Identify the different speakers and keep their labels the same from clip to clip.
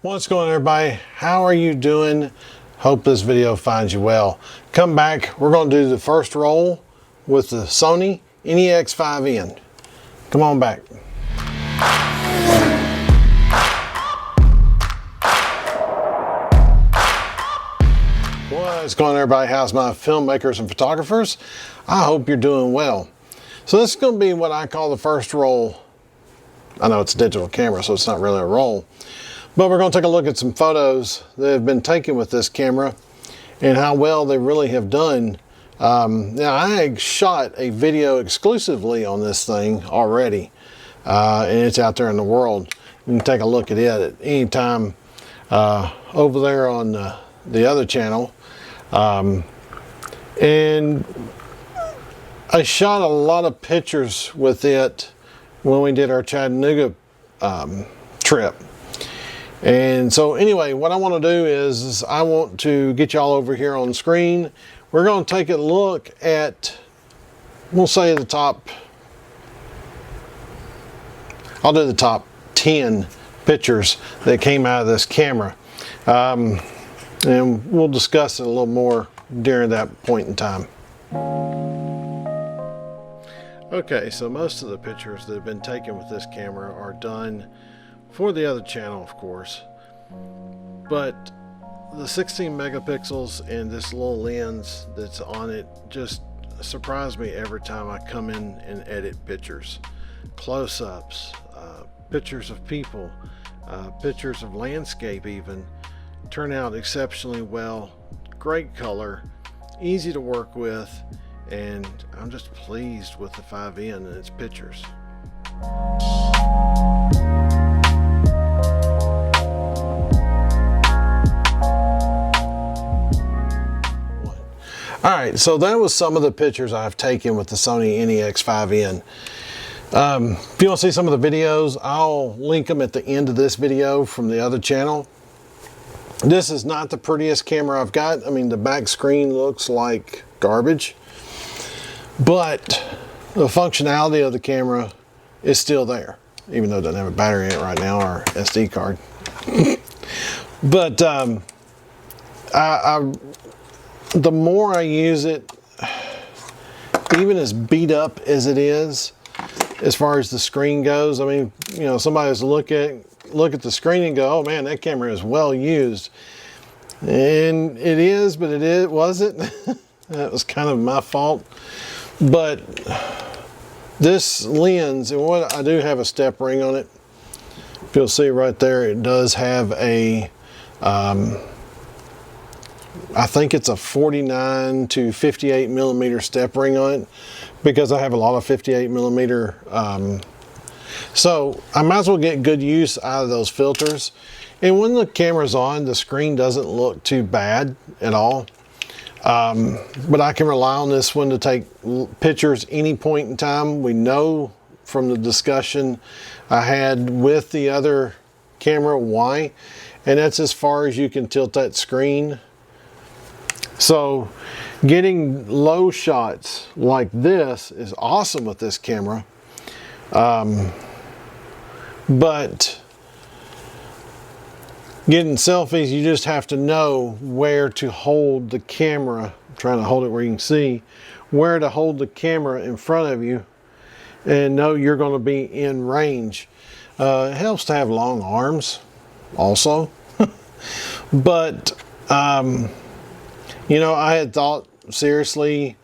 Speaker 1: What's going on, everybody? How are you doing? Hope this video finds you well. Come back, we're going to do the first roll with the Sony NEX-5N. Come on back. What's going on, everybody? How's my filmmakers and photographers? I hope you're doing well. So this is going to be what I call the first roll. I know it's a digital camera, so it's not really a roll. But we're going to take a look at some photos that have been taken with this camera and how well they really have done. Now, I shot a video exclusively on this thing already, and it's out there in the world. You can take a look at it at any time over there on the other channel. And I shot a lot of pictures with it when we did our Chattanooga trip. And so anyway, what I want to do is I want to get y'all over here on screen. We're going to take a look at, we'll say the top, I'll do the top 10 pictures that came out of this camera. And we'll discuss it a little more during that point in time. Okay, so most of the pictures that have been taken with this camera are done for the other channel, of course, but the 16 megapixels and this little lens that's on it just surprise me every time I come in and edit pictures. Close-ups, pictures of people, pictures of landscape even, turn out exceptionally well. Great color, easy to work with, and I'm just pleased with the 5N and its pictures. Alright, so that was some of the pictures I've taken with the Sony NEX-5N. If you want to see some of the videos, I'll link them at the end of this video from the other channel. This is not the prettiest camera I've got. I mean, the back screen looks like garbage, but the functionality of the camera is still there, even though it doesn't have a battery in it right now or SD card. But the more I use it, even as beat up as it is, as far as the screen goes, I mean, you know, somebody has to look at the screen and go, oh man, that camera is well used. And it is, but it wasn't. That was kind of my fault. But this lens, and what I do have a step ring on it. If you'll see right there, it does have a I think it's a 49 to 58 millimeter step ring on it, because I have a lot of 58 millimeter. So I might as well get good use out of those filters. And when the camera's on, the screen doesn't look too bad at all. But I can rely on this one to take pictures any point in time. We know from the discussion I had with the other camera why, and that's as far as you can tilt that screen. So getting low shots like this is awesome with this camera. But getting selfies, you just have to know where to hold the camera. I'm trying to hold it where you can see, where to hold the camera in front of you and know you're going to be in range. It helps to have long arms also. But you know, I had thought seriously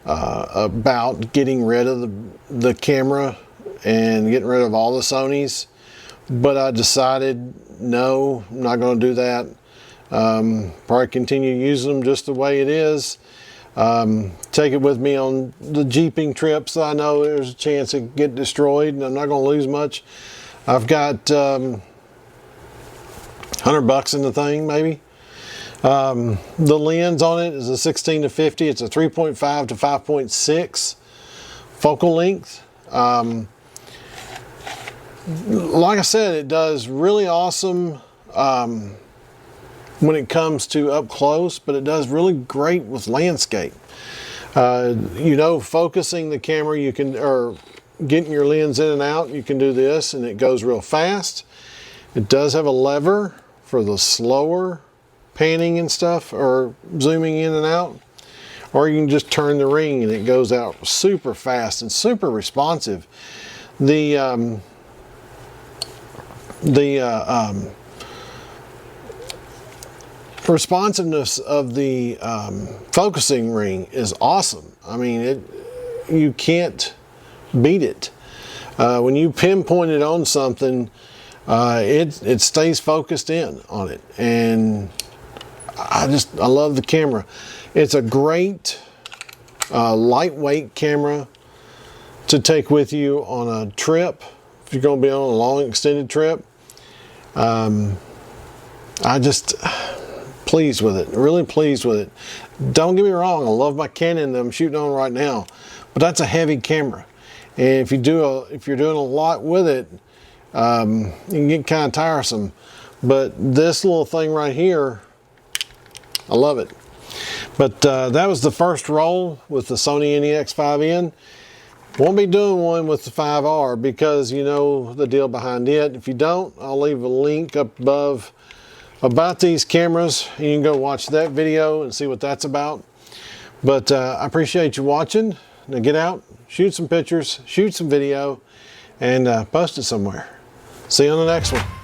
Speaker 1: about getting rid of the camera and getting rid of all the Sonys, but I decided no, I'm not going to do that. Probably continue using them just the way it is. Take it with me on the jeeping trips. I know there's a chance it could get destroyed and I'm not going to lose much. I've got $100 in the thing, maybe. The lens on it is a 16 to 50. It's a 3.5 to 5.6 focal length. Like I said, it does really awesome when it comes to up close, but it does really great with landscape. You know, focusing the camera, you can, or getting your lens in and out, you can do this and it goes real fast. It does have a lever for the slower panning and stuff, or zooming in and out, or you can just turn the ring and it goes out super fast and super responsive. The responsiveness of the focusing ring is awesome. I mean, you can't beat it. When you pinpoint it on something, it stays focused in on it, and I love the camera. It's a great lightweight camera to take with you on a trip if you're going to be on a long extended trip. Pleased with it, really pleased with it. Don't get me wrong, I love my Canon that I'm shooting on right now, but that's a heavy camera, and if you're doing a lot with it, you can get kind of tiresome. But this little thing right here, I love it. But that was the first roll with the Sony NEX-5N. Won't be doing one with the 5R because you know the deal behind it. If you don't, I'll leave a link up above about these cameras. You can go watch that video and see what that's about. But I appreciate you watching. Now get out, shoot some pictures, shoot some video, and post it somewhere. See you on the next one.